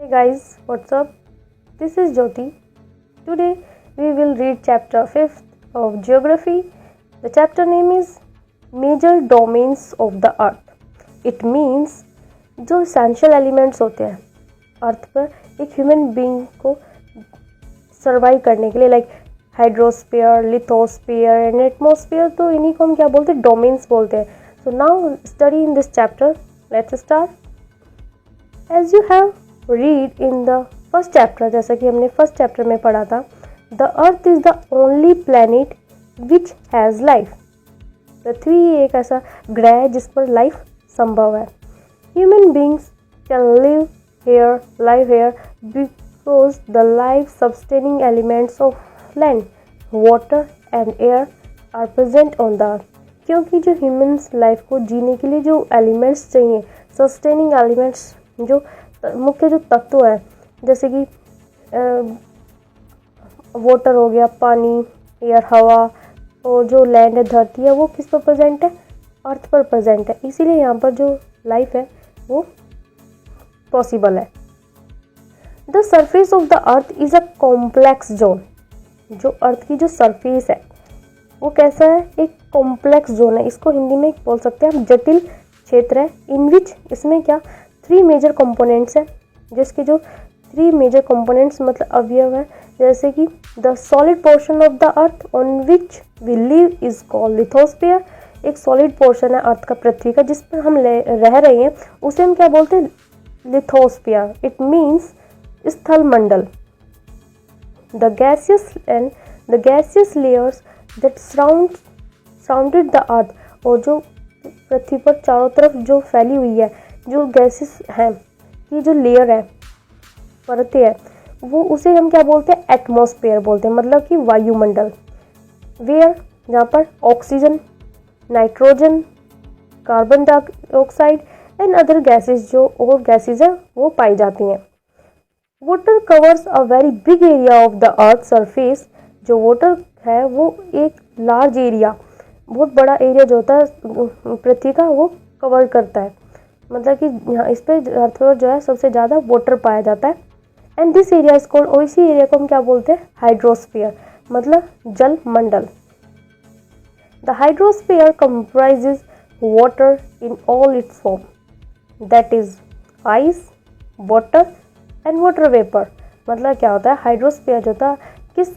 Hey guys, what's up? This is Jyoti. Today we will read chapter 5th of Geography. The chapter name is Major Domains of the Earth. It means जो essential elements होते हैं अर्थ पर एक human being को survive करने के लिए like hydrosphere, lithosphere and atmosphere, तो इन्हीं को हम क्या बोलते हैं, डोमेन्स बोलते हैं. So now study in this chapter. Let's start. As you have read in the first chapter, जैसा कि हमने फर्स्ट चैप्टर में पढ़ा था, the earth is the only planet which has life. पृथ्वी एक ऐसा ग्रह है जिस पर लाइफ संभव है. Human beings can live here because the life sustaining elements of land, water and air are present on the earth. क्योंकि जो ह्यूमन्स लाइफ को जीने के लिए जो एलिमेंट्स चाहिए, सस्टेनिंग एलिमेंट्स, जो मुख्य जो तत्व है, जैसे कि वाटर हो गया, पानी, एयर, हवा, और जो लैंड है, धरती है, वो किस पर प्रेजेंट है, अर्थ पर प्रेजेंट है. इसीलिए यहाँ पर जो लाइफ है वो पॉसिबल है. The surface of the earth is a complex zone. जो अर्थ की जो सरफेस है वो कैसा है, एक कॉम्प्लेक्स जोन है. इसको हिंदी में बोल सकते हैं हम जटिल क्षेत्र है. इन विच, इसमें क्या, 3 मेजर कंपोनेंट्स हैं, जिसके जो 3 मेजर कंपोनेंट्स मतलब अवयव है, जैसे कि the solid portion of the earth on which we live is called lithosphere. एक सॉलिड पोर्शन है अर्थ का, पृथ्वी का, जिस पर हम रह रहे हैं, उसे हम क्या बोलते हैं, लिथोस्फीयर. इट मीन्स स्थल मंडल. The gaseous layers that surrounded the earth, और जो पृथ्वी पर चारों तरफ जो फैली हुई है, जो गैसेस हैं, ये जो लेयर है, परतें हैं, वो उसे हम क्या बोलते हैं, एटमॉस्फेयर बोलते हैं, मतलब कि वायुमंडल. वेयर, जहाँ पर oxygen, nitrogen, carbon dioxide and other gases, जो और गैसेस है, वो पाई जाती हैं. Water covers a very big area of the earth surface. जो वाटर है वो एक लार्ज एरिया, बहुत बड़ा एरिया जो होता है पृथ्वी का, वो कवर करता है. मतलब कि यहाँ इस पे अर्थ पर जो है सबसे ज़्यादा वाटर पाया जाता है. And this area is called, और इसी एरिया को हम क्या बोलते हैं, हाइड्रोस्फीयर, मतलब जल मंडल. The hydrosphere comprises water in all its form, that is ice, water and water vapour. मतलब क्या होता है, हाइड्रोस्फीयर जो होता है किस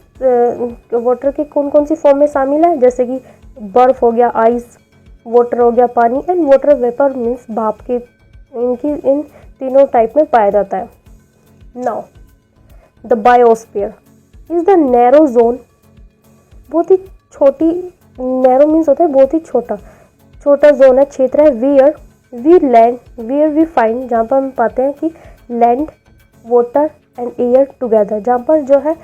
वाटर के कौन कौन सी फॉर्म में शामिल है, जैसे कि बर्फ हो गया, आइस, वाटर हो गया, पानी, एंड वाटर वेपर मीन्स भाप के. इन तीनों टाइप में पाया जाता है. Now the biosphere is the narrow zone. बहुत ही छोटी, नैरो मीन्स होता है बहुत ही छोटा जोन है, क्षेत्र है. वेयर वी फाइंड, जहाँ पर हम पाते हैं कि land, water and air together, जहाँ पर जो है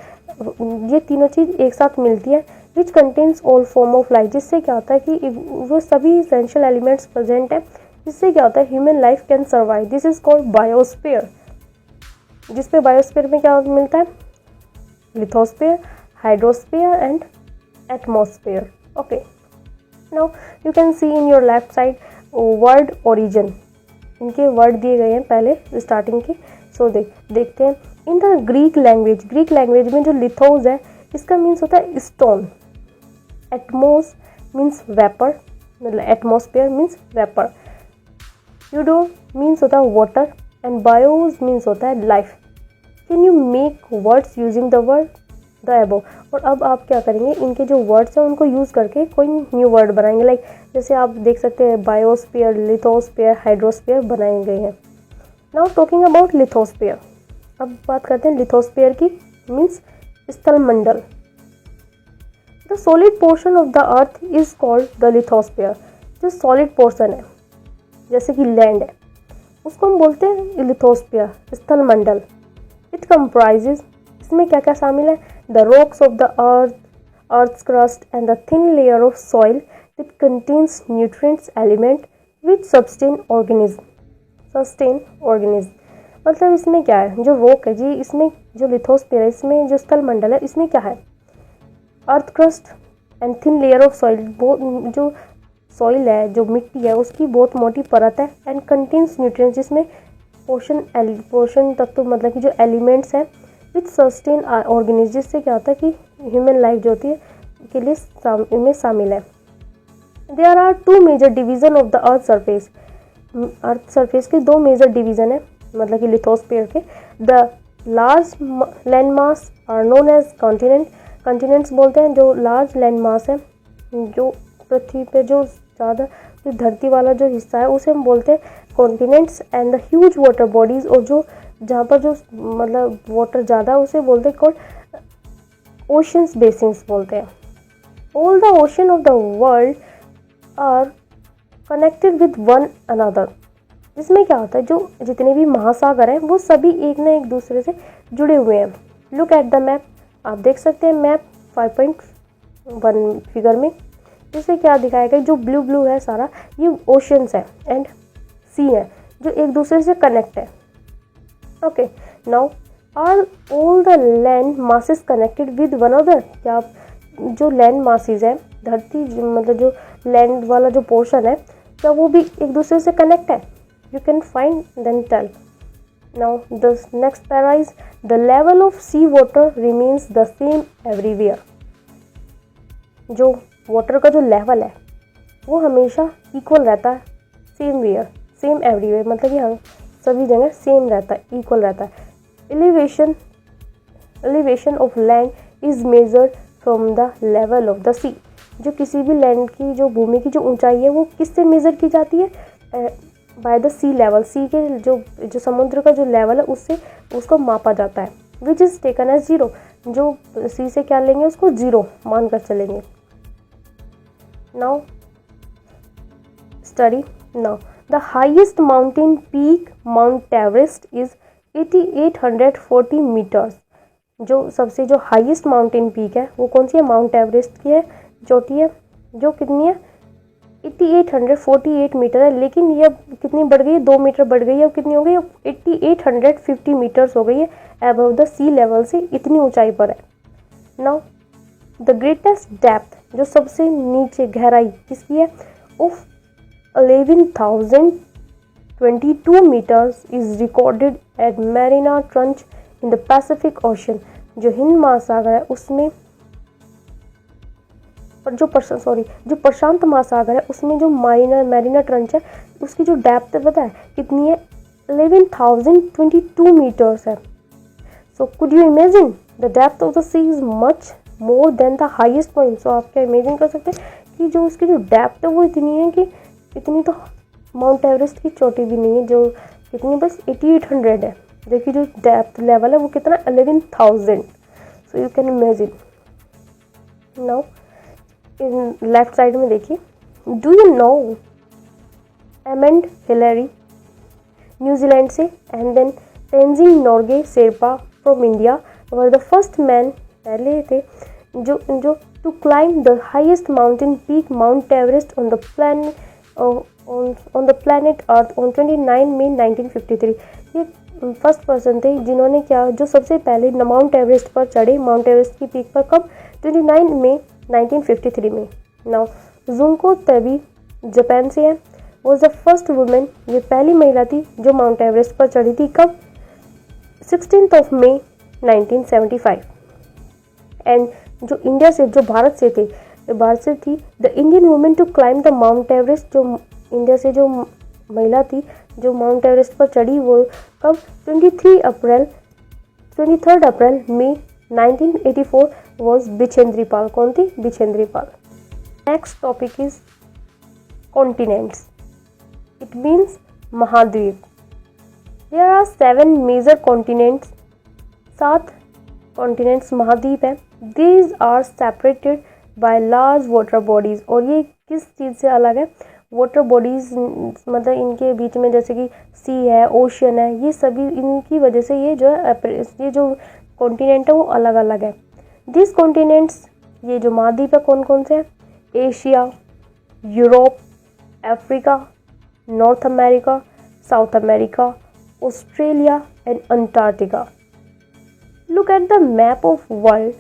ये तीनों चीज़ एक साथ मिलती है. Which contains all form of life, जिससे क्या होता है कि वो सभी एसेंशियल एलिमेंट्स प्रेजेंट है, जिससे क्या होता है human life can survive. This is called biosphere. जिसपे बायोस्फीयर में क्या मिलता है, lithosphere, hydrosphere and atmosphere. Okay, now you can see in your left side word origin. इनके वर्ड दिए गए हैं पहले स्टार्टिंग के. सो देखते हैं. इन द ग्रीक लैंग्वेज में जो लिथोस है, इसका मीन्स होता है स्टोन. एटमोस मीन्स वेपर, मतलब एटमॉस्फेयर मीन्स वेपर. यूडो मीन्स होता है वाटर एंड बायोस मीन्स होता है life. Can you make words using the word the above. और अब आप क्या करेंगे, इनके जो वर्ड्स हैं उनको यूज़ करके कोई न्यू वर्ड बनाएंगे. लाइक जैसे आप देख सकते हैं बायोस्फीयर, लिथोस्फीयर, हाइड्रोस्फीयर बनाए गए हैं. Now talking about lithosphere. अब बात करते हैं लिथोस्फीयर की, मीन्स स्थल मंडल. The solid portion of the earth is called the lithosphere. जो सॉलिड पोर्शन है, जैसे कि लैंड है, उसको हम बोलते हैं लिथोस्फीयर, स्थल मंडल. इट कंप्राइजेज, इसमें क्या क्या शामिल है, the rocks of the earth's crust and the thin layer of soil that contains nutrients element which sustain organism. मतलब इसमें क्या है, जो रॉक है जी, इसमें जो लिथोस्फीयर है, इसमें जो स्थल मंडल है, इसमें क्या है, earth crust and thin layer of soil. जो सॉइल है, जो मिट्टी है, उसकी बहुत मोटी परत है. एंड कंटेन्स न्यूट्रिएंट्स, जिसमें पोषण तत्व मतलब कि जो एलिमेंट्स हैं विथ सस्टेन ऑर्गेनिज्म, जिससे क्या होता है कि ह्यूमन लाइफ जो होती है के लिए इनमें शामिल है। There are 2 major division of the earth surface. Earth surface के 2 मेजर डिवीजन है मतलब कि लिथोस्फीयर के। The large land mass are known as continent. Continents बोलते हैं जो लार्ज लैंड मास है, जो पृथ्वी पे जो ज़्यादा जो धरती वाला जो हिस्सा है उसे हम बोलते हैं continents. And the huge water bodies, और जो जहाँ पर जो मतलब वाटर ज़्यादा है उसे बोलते हैं कॉल्ड ओशंस बेसिन्स बोलते हैं। All the ocean of the world are connected with one another. इसमें क्या होता है जो जितने भी महासागर हैं वो सभी एक ना एक दूसरे से जुड़े हुए हैं। लुक एट द मैप, आप देख सकते हैं मैप 5.1 फिगर में, जिससे क्या दिखाया गया जो ब्लू ब्लू है सारा ये ओशंस है एंड सी है जो एक दूसरे से कनेक्ट है। Okay, now are all the land masses connected with one other. क्या जो लैंड मासेस है धरती मतलब जो लैंड वाला जो पोर्शन है क्या वो भी एक दूसरे से कनेक्ट है? You can find then tell. Now the next para is the level of sea water remains the same everywhere. जो वाटर का जो लेवल है वो हमेशा इक्वल रहता है, सेम एवरीवेयर मतलब कि हम सभी जगह सेम रहता है, इक्वल रहता है। Elevation of land is measured from the level of the sea. जो किसी भी लैंड की जो भूमि की जो ऊंचाई है वो किससे मेजर की जाती है? By the sea level. Sea के जो समुद्र का जो लेवल है उससे उसको मापा जाता है। Which is taken as 0। जो सी से क्या लेंगे उसको 0 मान कर चलेंगे। Now study now the highest mountain peak mount Everest is 8840 metres. जो सबसे जो हाईएस्ट माउंटेन पीक है वो कौन सी है? माउंट एवरेस्ट की है, चोटी है, जो कितनी है 8848 मीटर है। लेकिन ये अब कितनी बढ़ गई है? 2 मीटर बढ़ गई है। अब कितनी हो गई? 8850 मीटर्स हो गई है अबव द सी लेवल से, इतनी ऊंचाई पर है। नाउ द ग्रेटेस्ट डेप्थ, जो सबसे नीचे गहराई किसकी है? Of 11,022 meters is recorded at Mariana Trench in the Pacific Ocean। जो हिंद महासागर है उसमें जो प्रशांत महासागर है उसमें जो मैरिना ट्रंच है उसकी जो डेप्थ है पता है कितनी है? 11,022 meters है। So could you imagine the depth of the sea is much more than the highest point. So आप क्या इमेजिन कर सकते हैं कि जो उसकी जो डेप्थ है वो इतनी है कि इतनी तो माउंट एवरेस्ट की चोटी भी नहीं है, जो कितनी बस 8800 है, जबकि जो डेप्थ लेवल है वो कितना 11,000। So you can imagine. Now in left side में देखिए, do you know Edmund Hillary New Zealand से and then Tenzing Norgay Sherpa from India were the first man, पहले थे जो to climb the highest mountain peak mount Everest on the planet earth on 29 May 1953। ये first person थे जिन्होंने क्या जो सबसे पहले माउंट एवरेस्ट पर चढ़े, माउंट एवरेस्ट की पीक पर कब? 29 मई 1953 में। नाउ जुंको तबी जापान से है, वॉज द फर्स्ट वुमेन, ये पहली महिला थी जो माउंट एवरेस्ट पर चढ़ी थी कब? 16 मई 1975। एंड जो इंडिया से जो भारत से थी the Indian women to climb the Mount Everest, जो इंडिया से जो महिला थी जो माउंट एवरेस्ट पर चढ़ी वो कब? 23 अप्रैल मई 1984 वॉज बिछेंद्री पाल। कौन थी? Bachendri Pal. Next topic is continents, it means महाद्वीप। There are 7 major continents, 7 continents महाद्वीप है। These are separated by large water bodies. और ये किस चीज़ से अलग है? वाटर बॉडीज मतलब इनके बीच में जैसे कि सी है, ओशन है, ये सभी इनकी वजह से ये जो है ये जो कॉन्टिनेंट है वो अलग अलग है। दिस कॉन्टिनेंट्स, ये जो महाद्वीप है कौन कौन से हैं? Asia, Europe, Africa, north America, South America, Australia and Antarctica. Look at the map of world,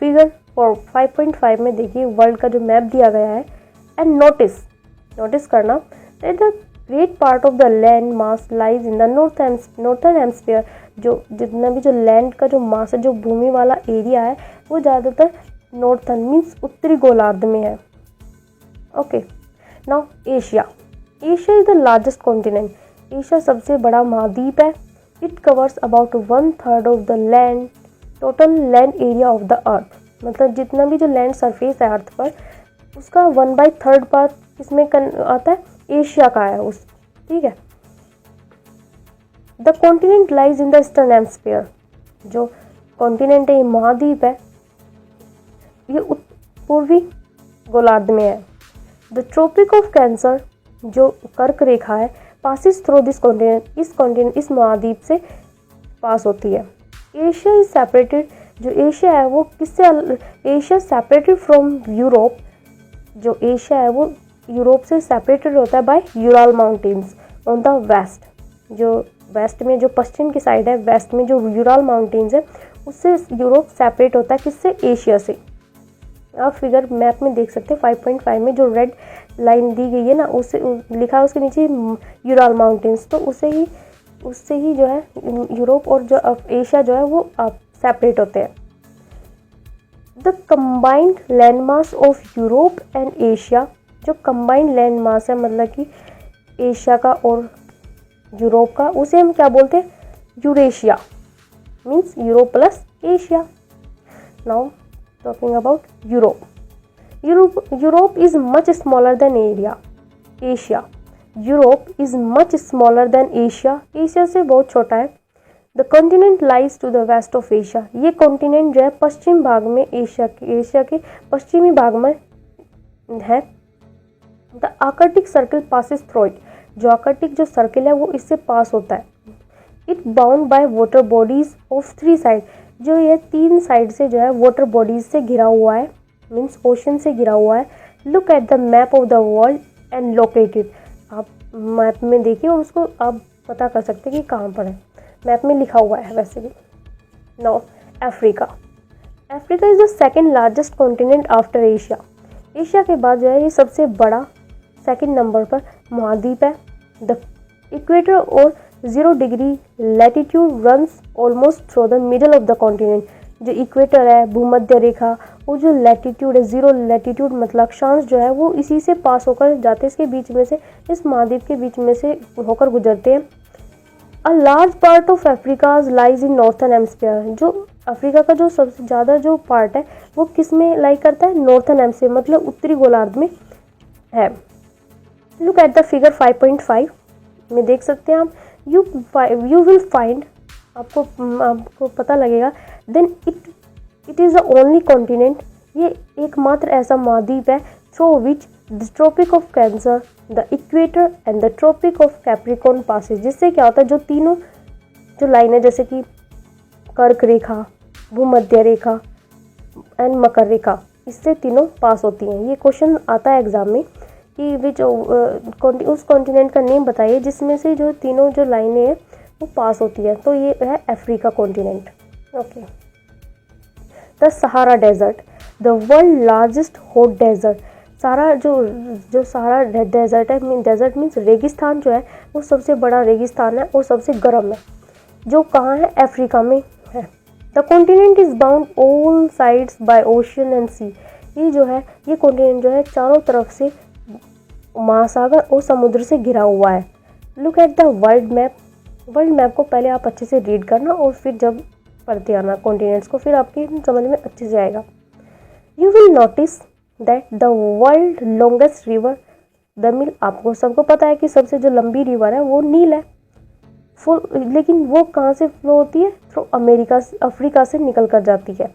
figure 5.5 में देखिए वर्ल्ड का जो मैप दिया गया है। एंड नोटिस करना that the great part of the land mass lies in the northern hemisphere. जो जितना भी जो लैंड का जो मास है, जो भूमि वाला एरिया है, वो ज़्यादातर नॉर्थर्न मीन्स उत्तरी गोलार्ध में है। Okay, now Asia. Asia is the largest continent. Asia सबसे बड़ा महाद्वीप है। It covers about 1/3 of the land total land area of the अर्थ। मतलब जितना भी जो लैंड सरफेस है अर्थ पर, उसका 1/3 पार्ट किसमें आता है, एशिया का है उस, ठीक है। The continent lies in the eastern hemisphere. जो कॉन्टिनेंट है, ये महाद्वीप है, ये पूर्वी गोलार्ध में है। द ट्रॉपिक ऑफ कैंसर, जो कर्क रेखा है, पासिस थ्रू दिस कॉन्टिनेंट, इस महाद्वीप से पास होती है। एशिया इज सेपरेटेड, जो एशिया है वो किससे, एशिया सेपरेटेड फ्रॉम यूरोप। जो एशिया है वो यूरोप से सेपरेटेड होता है by Ural mountains on the west. जो वेस्ट में, जो पश्चिम की साइड है, वेस्ट में जो यूराल माउंटेन्स है, उससे यूरोप सेपरेट होता है किससे, एशिया से। आप फिगर मैप में देख सकते हैं 5.5 में जो रेड लाइन दी गई है ना, उससे लिखा है उसके नीचे यूराल माउंटेन्स, तो उससे ही जो है यूरोप और जो एशिया जो है वो सेपरेट होते हैं। The combined land mass of Europe and Asia. जो कंबाइंड लैंड मास है, मतलब कि एशिया का और यूरोप का, उसे हम क्या बोलते हैं, Eurasia, means Europe plus Asia. Now talking about Europe. Europe is much smaller than Asia. Europe is much smaller than Asia. Asia से बहुत छोटा है। The continent lies to the west of Asia. ये कॉन्टिनेंट जो है पश्चिम भाग में, Asia के पश्चिमी भाग में है। The Arctic circle passes through it. जो आर्कटिक जो सर्कल है वो इससे पास होता है। It bound by water bodies of 3 side. जो ये 3 साइड से जो है वाटर बॉडीज से घिरा हुआ है, मीन्स ओशन से घिरा हुआ है। Look at the map of the world and locate it. आप मैप में देखिए और उसको आप पता कर सकते हैं कि कहाँ पर है, मैप में लिखा हुआ है वैसे भी। Now Africa. Africa is the second largest continent after Asia. Asia के बाद जो है ये सबसे बड़ा सेकेंड नंबर पर महाद्वीप है। द इक्वेटर और 0 degree latitude runs almost through the middle of the continent. जो इक्वेटर है, भूमध्य रेखा, वो जो लैटिट्यूड है, 0 लैटिट्यूड मतलब अक्षांश जो है वो इसी से पास होकर जाते हैं, इसके बीच में से, इस महाद्वीप के बीच में से होकर गुजरते हैं। A large part of Africa lies in northern hemisphere. जो अफ्रीका का जो सबसे ज़्यादा जो पार्ट है वो किस में लाई करता है, नॉर्थर्न हेमस्फीयर, मतलब उत्तरी गोलार्ध में है। लुक एट द फिगर 5.5 में देख सकते हैं आप। यू विल फाइंड, आपको पता लगेगा, then it is the only continent. ये एकमात्र ऐसा महाद्वीप है through which the Tropic of Cancer, the equator and the Tropic of Capricorn passes. जिससे क्या होता है, जो तीनों जो लाइनें जैसे कि कर्क रेखा, भूमध्य रेखा एंड मकर रेखा, इससे तीनों पास होती हैं। ये क्वेश्चन आता है एग्जाम में कि विच उस कॉन्टिनेंट का नेम बताइए जिसमें से जो तीनों जो लाइनें हैं वो पास होती है, तो ये है Africa continent. Okay, the Sahara desert, the world largest hot desert. सारा जो सहारा डेजर्ट है, डेजर्ट मीन्स रेगिस्तान जो है, वो सबसे बड़ा रेगिस्तान है और सबसे गर्म है, जो कहाँ है, अफ्रीका में है। The continent is bound all sides by ocean and sea. ये जो है, ये कॉन्टिनेंट जो है चारों तरफ से महासागर और समुद्र से घिरा हुआ है। Look at the world map. World map को पहले आप अच्छे से रीड करना और फिर जब पढ़ते आना कॉन्टिनेंट्स को, फिर आपके समझ में अच्छे से आएगा। You will notice that the world longest river the Nile. आपको सबको पता है कि सबसे जो लंबी रिवर है वो नील है, लेकिन वो कहाँ से फ्लो होती है, थ्रू अफ्रीका से निकल कर जाती है।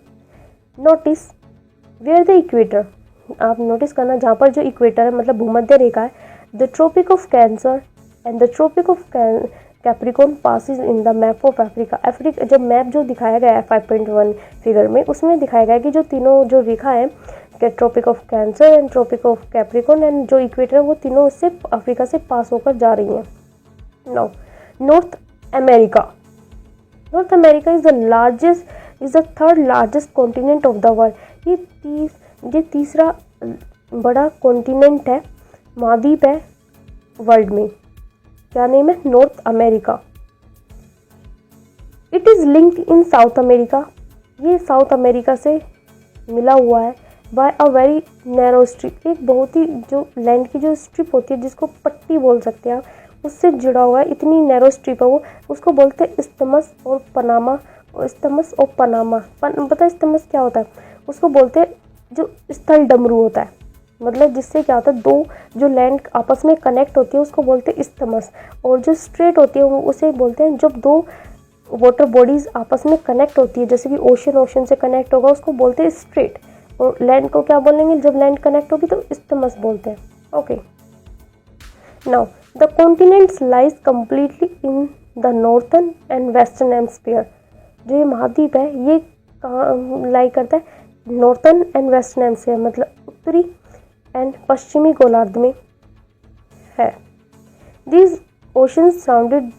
Notice where the equator. आप नोटिस करना जहाँ पर जो इक्वेटर है, मतलब भूमध्य रेखा है, the Tropic of Cancer and the Tropic of Capricorn passes in the map of Africa. जब मैप जो दिखाया गया है 5.1 फिगर में, उसमें दिखाया गया है कि जो तीनों जो रेखा है, Tropic of Cancer and Tropic of Capricorn and जो इक्वेटर है, वो तीनों इससे अफ्रीका से पास होकर जा रही हैं। Now north America. North America is the third largest continent of the world. ये तीसरा बड़ा कॉन्टिनेंट है, महाद्वीप है वर्ल्ड में। क्या नेम है? North America. It is linked in South America, ये साउथ अमेरिका से मिला हुआ है by a very narrow strip, एक बहुत ही जो लैंड की जो स्ट्रिप होती है जिसको पट्टी बोल सकते हैं आप, उससे जुड़ा हुआ है, इतनी नैरो स्ट्रिप है वो, उसको बोलते हैं इस्थमस और पनामा। इस्थमस और पनामा, पता है इस्थमस क्या होता है? उसको बोलते हैं जो स्थल डमरू होता है, मतलब जिससे क्या होता है दो जो लैंड आपस में कनेक्ट होती है उसको बोलते हैं इस्थमस, और जो स्ट्रेट होती है वो उसे बोलते हैं, जब दो वाटर बॉडीज आपस में कनेक्ट होती है, जैसे कि ओशन से कनेक्ट होगा उसको बोलते हैं स्ट्रेट, और लैंड को क्या बोलेंगे जब लैंड कनेक्ट होगी तो इस्थमस बोलते हैं। Okay, now the continents lies completely in the northern and western hemisphere, जो ये महाद्वीप है ये कहाँ लाई करता है? नॉर्थर्न एंड वेस्टर्न हेमिस्फीयर, मतलब उत्तरी एंड पश्चिमी गोलार्ध में है। These oceans surrounded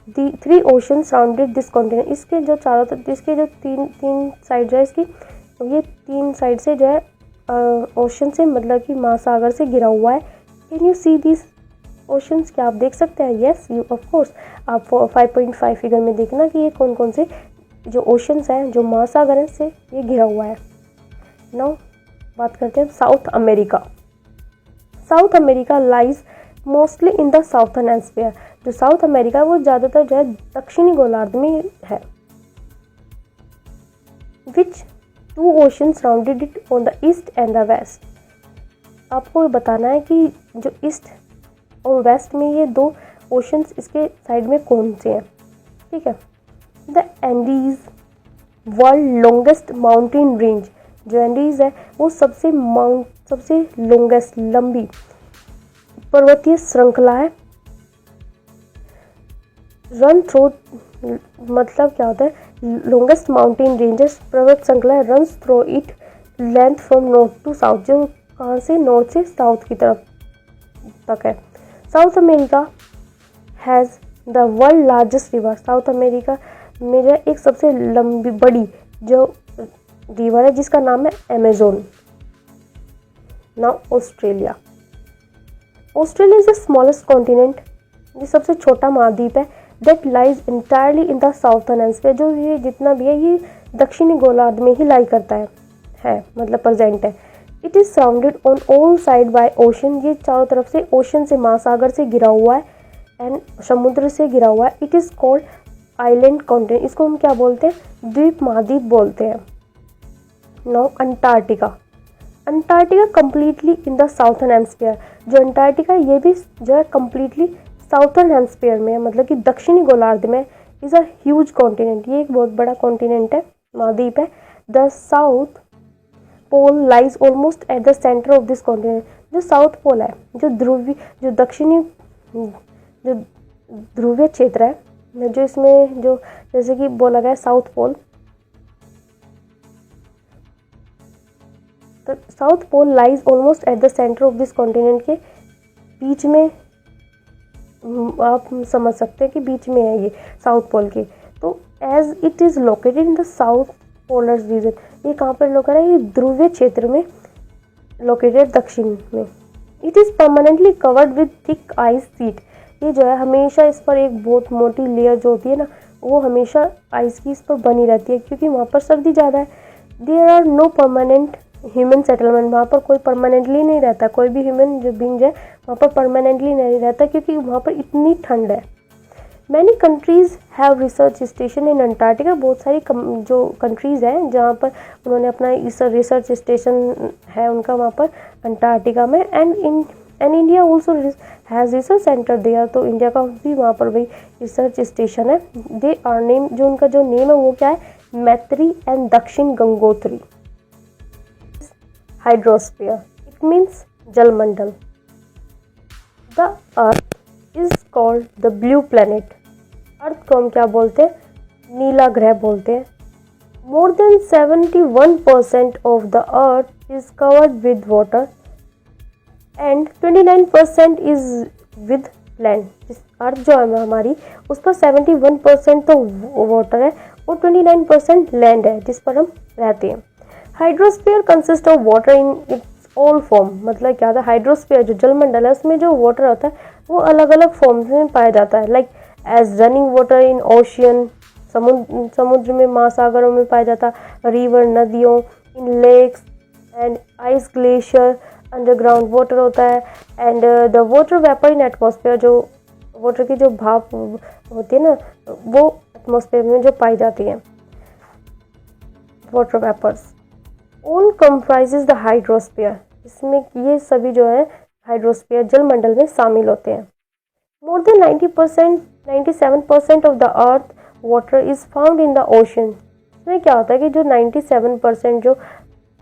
the three ocean surrounded this continent, इसके जो चारों तरफ, इसके जो तीन साइड है इसकी, तो ये तीन साइड से जो है ओशन से, मतलब कि महासागर से घिरा हुआ है। Can you see this oceans, क्या आप देख सकते हैं? यस यू ऑफ कोर्स, आप 5.5 फिगर में देखना कि ये कौन कौन से जो ओशंस हैं जो महासागर है से ये घिरा हुआ है। नाउ बात करते हैं South America. South America lies mostly in the southern hemisphere, जो साउथ अमेरिका है वो ज़्यादातर जो है दक्षिणी गोलार्ध में है। Which two ocean surrounded it on the east and the west, आपको बताना है कि जो ईस्ट और वेस्ट में ये दो ओशंस इसके साइड में कौन से हैं, ठीक है। The Andes world longest mountain range, जो एंडीज है वो सबसे लॉन्गेस्ट लंबी पर्वतीय श्रृंखला है। रन थ्रू, मतलब क्या होता है? लॉन्गेस्ट माउंटेन रेंजेस पर्वत श्रृंखला runs through it length from north to south, जो कहाँ से? नॉर्थ से साउथ की तरफ तक है। South America has the world largest river, south America में जो एक सबसे लंबी बड़ी जो रिवर है जिसका नाम है Amazon. Now Australia. Australia is the smallest continent, ये सबसे छोटा महाद्वीप है। That lies entirely in the southern hemisphere, जो ये जितना भी है ये दक्षिणी गोलार्ध में ही लाई करता है मतलब प्रेजेंट है। It is surrounded on all side by ocean, ये चारों तरफ से ओशन से महासागर से घिरा हुआ है एंड समुद्र से घिरा हुआ है। It is called island continent, इसको हम क्या बोलते हैं? द्वीप महाद्वीप बोलते हैं। Now Antarctica. Antarctica completely in the southern hemisphere, जो अंटार्कटिका ये भी जो है कम्प्लीटली साउथर्न हेमिस्फीयर में है, मतलब कि दक्षिणी गोलार्ध में। इज़ अ ह्यूज कॉन्टिनेंट, ये एक बहुत बड़ा कॉन्टिनेंट है, महाद्वीप है। The South Pole lies almost at the centre of this continent, जो साउथ पोल है, जो दक्षिणी जो ध्रुवीय क्षेत्र है, जो इसमें जो जैसे कि बोला गया साउथ पोल, तो South Pole lies almost at the centre of this continent, के बीच में आप समझ सकते हैं कि बीच में है ये साउथ पोल के। तो as it is located in the south polar region, ये कहाँ पर लोकेटेड है? ये ध्रुवीय क्षेत्र में लोकेटेड, दक्षिण में। It is permanently covered with thick ice sheet, ये जो है हमेशा इस पर एक बहुत मोटी लेयर जो होती है ना, वो हमेशा आइस की इस पर बनी रहती है, क्योंकि वहाँ पर सर्दी ज़्यादा है। There are no permanent human settlement, वहाँ पर कोई परमानेंटली नहीं रहता, कोई भी ह्यूमन जो बींग है वहाँ पर परमानेंटली नहीं रहता, क्योंकि वहाँ पर इतनी ठंड है। Many countries have research station in Antarctica, बहुत सारी जो कंट्रीज़ हैं जहाँ पर उन्होंने अपना रिसर्च स्टेशन है उनका वहाँ पर अंटार्कटिका में। And India also has research centre there, तो इंडिया का भी वहाँ पर वही रिसर्च स्टेशन है। दे आर नेम, जो उनका जो नेम है वो क्या है? Maitri and Dakshin Gangotri. Hydrosphere, it means जलमंडल। The earth is called the blue planet, earth को हम क्या बोलते हैं? नीला ग्रह बोलते हैं। More than 71% of the earth is covered with water and 29% is with land. इस अर्थ जो है हमारी उस पर 71% तो वाटर है और 29% लैंड है जिस पर हम रहते हैं। Hydrosphere consist of water in its all form, मतलब क्या होता है, हाइड्रोस्फीयर जो जलमंडल है उसमें जो वाटर होता है वो अलग अलग फॉर्म्स में पाया जाता है, like as running water in ocean, समुद्र में, महासागरों में पाया जाता है, रिवर नदियों, in lakes and ice glacier, underground water होता है, and the water vapour in atmosphere, जो वाटर की जो भाप होती है ना वो एटमॉस्फेयर में जो पाई जाती है, water vapours, all comprises the hydrosphere, इसमें ये सभी जो है हाइड्रोस्फीयर जलमंडल में शामिल होते हैं। More then 90%, 97% of the earth water is found in the ocean. इसमें क्या होता है कि जो 97% जो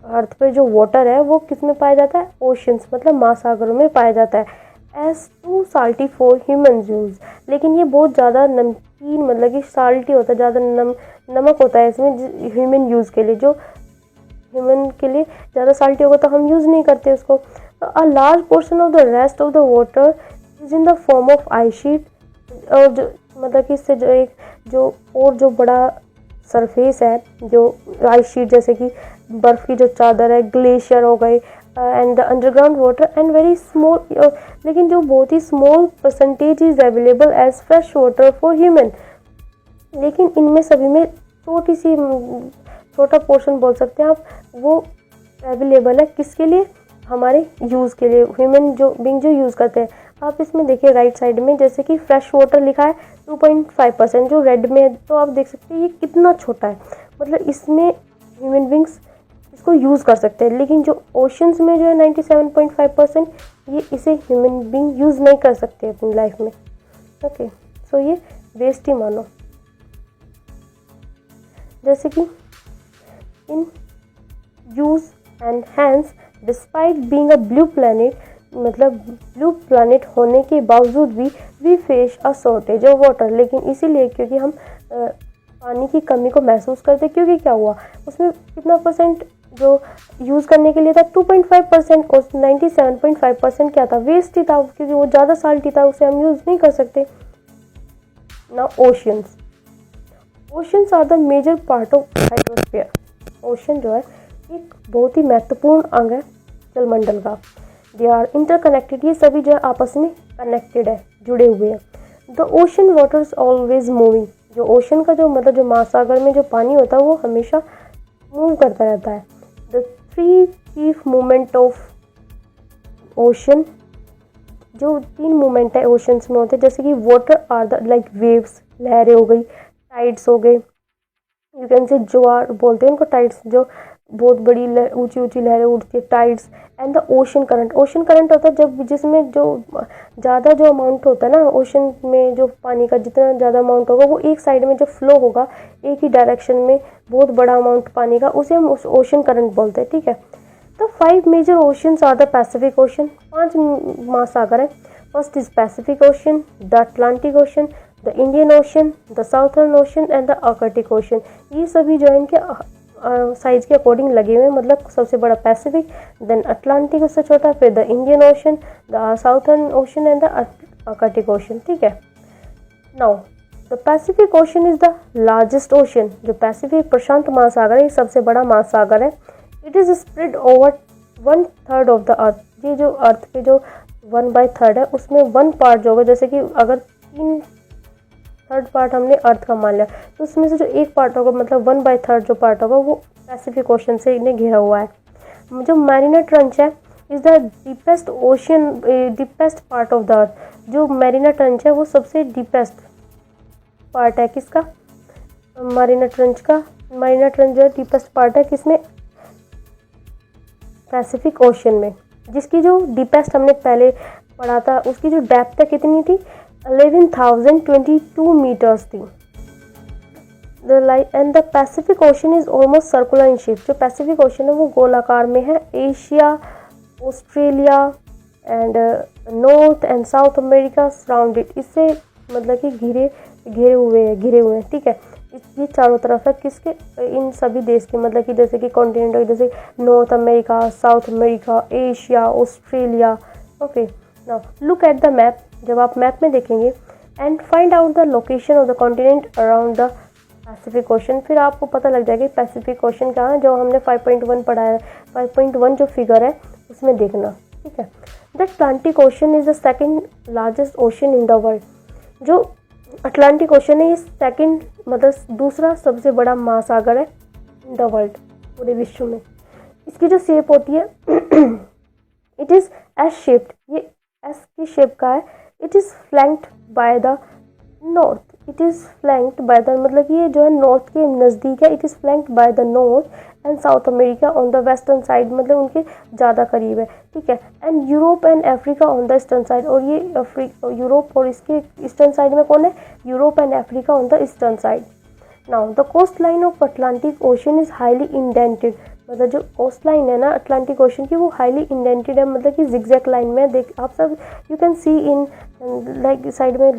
अर्थ पे जो वाटर है वो किस में पाया जाता है, ओशंस, मतलब महासागरों में पाया जाता है। As too salty for human use, लेकिन ये बहुत ज़्यादा नमकीन, मतलब कि साल्टी होता है, ज़्यादा नमक होता है इसमें ह्यूमन यूज़ के लिए, जो ह्यूमन के लिए ज़्यादा साल्टी होगा तो हम यूज़ नहीं करते उसको। तो a large portion of the rest of the water is in the form of ice sheet, और जो मतलब कि इससे जो एक जो और जो बड़ा सरफेस है, जो आइस शीट जैसे कि बर्फ़ की जो चादर है, ग्लेशियर हो गए, and the underground water and very small, लेकिन जो बहुत ही small percentage is available as fresh water for human, लेकिन इनमें सभी में छोटी सी छोटा पोर्शन बोल सकते हैं आप, वो अवेलेबल है किसके लिए, हमारे यूज़ के लिए, ह्यूमन जो बिंग जो यूज़ करते हैं। आप इसमें देखिए राइट साइड में जैसे कि फ्रेश वाटर लिखा है 2.5%, जो रेड में है, तो आप देख सकते हैं ये कितना छोटा है, मतलब इसमें ह्यूमन बिंग्स इसको यूज़ कर सकते हैं, लेकिन जो ओशंस में जो है 97.5%, ये इसे ह्यूमन बीइंग यूज़ नहीं कर सकते अपनी लाइफ में। ओके, सो ये वेस्ट ही मानो। जैसे कि in use and hence despite being a blue planet, मतलब ब्लू प्लैनेट होने के बावजूद भी we face a shortage of water, लेकिन इसीलिए क्योंकि हम पानी की कमी को महसूस करते, क्योंकि क्या हुआ उसमें कितना परसेंट जो यूज़ करने के लिए था 2.5%, और 97.5% क्या था, वेस्ट ही था, क्योंकि वो ज़्यादा साल्टी था, उसे हम यूज़ नहीं कर सकते ना। Oceans, oceans are the major part of hydrosphere. Ocean जो है एक बहुत ही महत्वपूर्ण अंग है जलमंडल का। दे आर इंटरकनेक्टेड, ये सभी जो है आपस में कनेक्टेड है, जुड़े हुए हैं। The ocean water is always moving, जो ओशन का जो मतलब जो महासागर में जो पानी होता है वो हमेशा मूव करता रहता है। The three chief movement of ocean, जो 3 मूवमेंट है ओशंस में होते हैं, जैसे कि water are the like waves, लहरें हो गई, टाइड्स हो गए, यू कैन से ज्वार बोलते हैं उनको, टाइड्स जो बहुत बड़ी ऊंची ऊंची लहरें उठती है, tides, and the ocean current. Ocean current होता है जब जिसमें जो ज़्यादा जो अमाउंट होता है ना ओशन में, जो पानी का जितना ज़्यादा अमाउंट होगा वो एक साइड में जो फ्लो होगा एक ही डायरेक्शन में, बहुत बड़ा अमाउंट पानी का, उसे हम ओशन करंट बोलते हैं, ठीक है। तो 5 major oceans are the Pacific Ocean, 5 महासागर है। First is Pacific Ocean, the Atlantic Ocean, the Indian Ocean, the Southern Ocean and the Arctic Ocean. ये सभी जो है इनके साइज के अकॉर्डिंग लगे हुए हैं, मतलब सबसे बड़ा पैसिफिक, देन अटलांटिक उससे छोटा, फिर the Indian Ocean, the Southern Ocean and the Arctic ocean, ठीक है। Now the Pacific ocean is the largest ocean, जो पैसिफिक प्रशांत महासागर है, ये सबसे बड़ा महासागर है। It is spread over 1/3 of the अर्थ, ये जो अर्थ पे जो 1/3 है उसमें 1 पार्ट जो होगा, जैसे कि अगर 3/3 पार्ट हमने अर्थ का मान लिया तो उसमें से जो 1 पार्ट होगा, मतलब 1/3 जो पार्ट होगा वो पैसिफिक ओशन से इन्हें घिरा हुआ है। जो मैरिना ट्रंच है is the deepest ocean, deepest part of the अर्थ, जो मैरिना ट्रंच है वो सबसे डीपेस्ट पार्ट है किसका, मैरिना ट्रंच का। मैरिना ट्रंच जो है डीपेस्ट पार्ट है किसमें, पैसिफिक ओशन में, जिसकी जो डीपेस्ट हमने पहले पढ़ा था उसकी जो डेप्थ है कितनी थी, 11,022 मीटर्स थी। And the Pacific ocean is almost circular in shape, जो पैसिफिक ओशन है वो गोलाकार में है। Asia, Australia and north and south America surrounded, इससे मतलब कि घिरे हुए हैं, ठीक है। ये चारों तरफ है किसके, इन सभी देश के, मतलब कि जैसे कि कॉन्टिनेंट, जैसे north America, South America, Asia, Australia. Okay, now look at the map, जब आप मैप में देखेंगे, and find out the location of the continent around the Pacific ocean, फिर आपको पता लग जाएगा पैसिफिक ओशन कहाँ है, जो हमने 5.1 पढ़ा है। 5.1 जो फिगर है उसमें देखना, ठीक है। The Atlantic ocean is the second largest ocean in the world. जो अटलांटिक ओशन है ये सेकंड मतलब दूसरा सबसे बड़ा महासागर है इन द वर्ल्ड, पूरे विश्व में। इसकी जो शेप होती है इट इज़ एस शेप्ड, ये एस की शेप का है। It is flanked by the north, it is flanked by the मतलब कि ये जो है नॉर्थ के नज़दीक है। It is flanked by the north and south America on the western side, मतलब उनके ज़्यादा करीब है, ठीक है। And Europe and Africa on the eastern side, और ये यूरोप और इसके ईस्टर्न साइड में कौन है, Europe and Africa on the eastern side. Now the coast line of Atlantic Ocean is highly indented, मतलब जो कोस्ट लाइन है ना अटलांटिक ओशन की वो हाईली इंडेंटेड है, मतलब कि जिगजैग लाइन में। देख आप सब you can see in like side में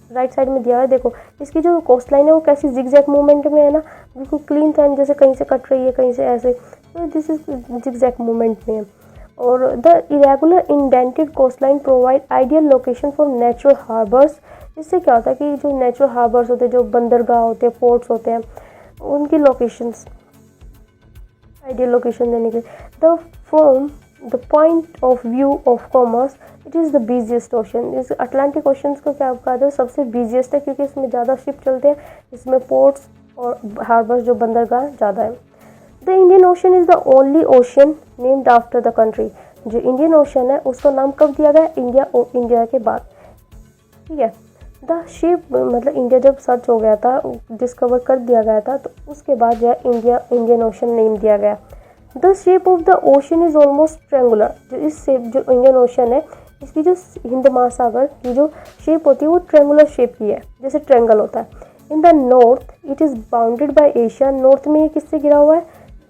राइट साइड में दिया है, देखो इसकी जो कोस्ट लाइन है वो कैसी जिगजैग मूवमेंट में है ना, बिल्कुल क्लीन था, जैसे कहीं से कट रही है कहीं से ऐसे, तो दिस इज जिगजैग मूवमेंट में है। और the irregular indented coast line provide ideal location for natural harbours. इससे क्या होता है कि जो नेचुरल हार्बर्स होते हैं, जो बंदरगाह होते हैं, पोर्ट्स होते हैं, उनकी लोकेशंस आइडियल लोकेशन देने के। The from the point of view of commerce it is the busiest ocean. इस अटलांटिक ओशन को क्या कहते हैं, सबसे बिजिएस्ट है क्योंकि इसमें ज़्यादा शिप चलते हैं, इसमें पोर्ट्स और हार्बर्स जो बंदरगाह ज़्यादा है। The Indian ocean is the only ocean named after the country. जो इंडियन ओशन है उसका नाम कब दिया गया, इंडिया के बाद, ठीक है। द शिप मतलब इंडिया जब सर्च हो गया था, डिस्कवर कर दिया गया था, तो उसके बाद जो है इंडियन ओशन नेम दिया गया। The shape of the ocean is almost triangular. जो इस शेप जो इंडियन ओशन है इसकी जो हिंद महासागर की जो शेप होती है वो ट्रेंगुलर शेप की है, जैसे ट्रेंगल होता है। In the north it is bounded by Asia. नॉर्थ में ये किससे घिरा हुआ है,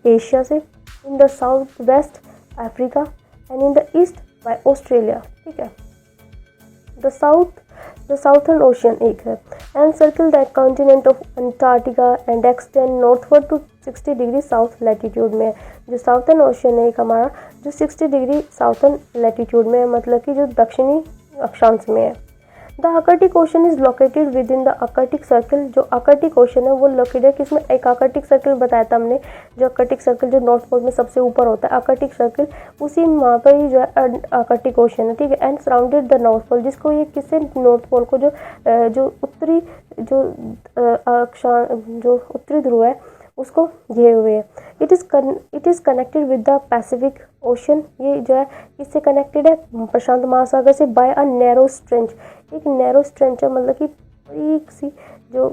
एशिया से। In the south west Africa and in the east by Australia, ठीक है। द साउथर्न ओशन एक है and circle the continent of Antarctica and extend northward to 60 degree south latitude में है। जो साउथर्न ओशन है एक हमारा जो 60 डिग्री साउथर्न लैटिट्यूड में है, मतलब कि जो दक्षिणी अक्षांश में है। The Arctic ocean is located with in the Arctic circle. जो आर्कटिक ओशन है वो लोकेटेड है किसमें, एक आर्कटिक सर्कल बताया था हमने, जो आर्कटिक सर्कल जो नॉर्थ पोल में सबसे ऊपर होता है आर्कटिक सर्कल, उसी वहाँ पर ही जो है आर्कटिक ओशन है, ठीक है। And surrounded the North Pole, जिसको ये किससे नॉर्थ पोल को जो उत्तरी जो उत्तरी ध्रुव है उसको घेरे हुए है। It is connected with the Pacific ocean. ये जो है इससे कनेक्टेड है प्रशांत महासागर से बाय अ नैरो स्ट्रेंच। एक नैरो स्ट्रेंच है मतलब कि एक सी जो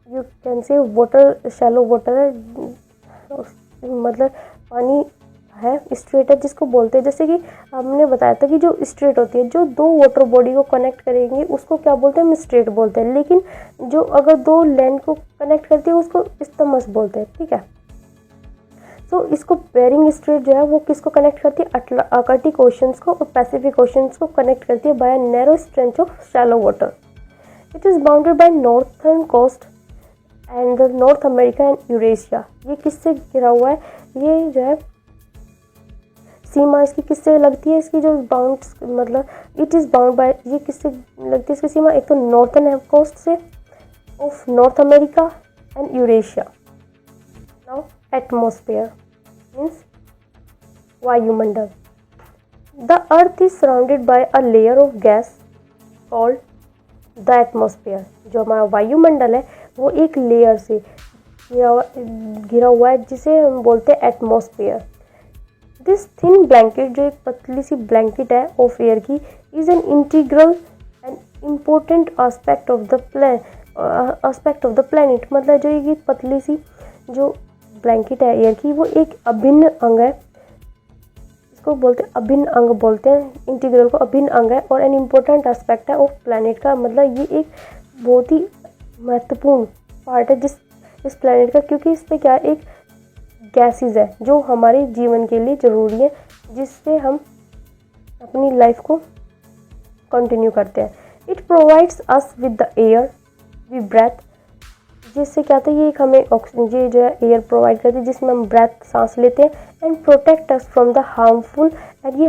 you can say water shallow water है, मतलब पानी है, स्ट्रेट है जिसको बोलते हैं। जैसे कि हमने बताया था कि जो स्ट्रेट होती है जो दो वाटर बॉडी को कनेक्ट करेंगे उसको क्या बोलते हैं, हम स्ट्रेट बोलते हैं। लेकिन जो अगर दो लैंड को कनेक्ट करती है उसको इस्तमस बोलते हैं, ठीक है। तो इसको बेरिंग स्ट्रेट जो है वो किसको कनेक्ट करती है, आर्कटिक ओशंस को और पैसिफिक ओशंस को कनेक्ट करती है by narrow stretch of shallow water. It is bounded by northern coast and the North America and Eurasia. ये किससे घिरा हुआ है, ये जो है सीमा इसकी किससे लगती है, इसकी जो बाउंड्स मतलब इट इज़ बाउंड बाय, ये किससे लगती है इसकी सीमा, एक तो नॉर्थर्न कोस्ट से of North America and Eurasia. Now atmosphere means वायुमंडल। The earth is surrounded by a layer of gas called the atmosphere. जो हमारा वायुमंडल है वो एक लेयर से घिरा हुआ है जिसे हम बोलते हैं एटमॉस्फेयर। दिस थिन ब्लैंकेट जो एक पतली सी ब्लैंकेट है ऑफ एयर की is an integral and important aspect of the planet. मतलब जो ये पतली सी जो ब्लैंकेट है एयर की वो एक अभिन्न अंग है, इसको बोलते हैं अभिन्न अंग बोलते हैं, इंटीग्रल को अभिन्न अंग है और एन इम्पोर्टेंट एस्पेक्ट है ऑफ प्लैनेट का। मतलब ये एक बहुत ही महत्वपूर्ण पार्ट है इस प्लैनेट का, क्योंकि इस पर क्या एक गैसेस है जो हमारे जीवन के लिए ज़रूरी है, जिससे हम अपनी लाइफ को कंटिन्यू करते हैं। It provides us with the air we breathe, जिससे क्या होता है ये एक हमें ऑक्सीजन ये जो है एयर प्रोवाइड करती है जिसमें हम ब्रेथ सांस लेते हैं। And protect us from the harmful, and ये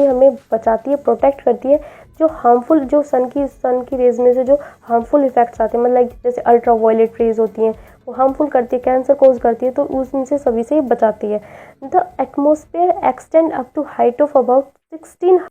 हमें बचाती है, प्रोटेक्ट करती है जो हार्मफुल जो सन की रेज में से जो हार्मफुल इफेक्ट्स आते हैं, मतलब जैसे अल्ट्रा वायलेट रेज होती हैं वो हार्मफुल करती है, कैंसर कोज करती है, तो उनसे सभी से बचाती है। The atmosphere extend up to height of about 16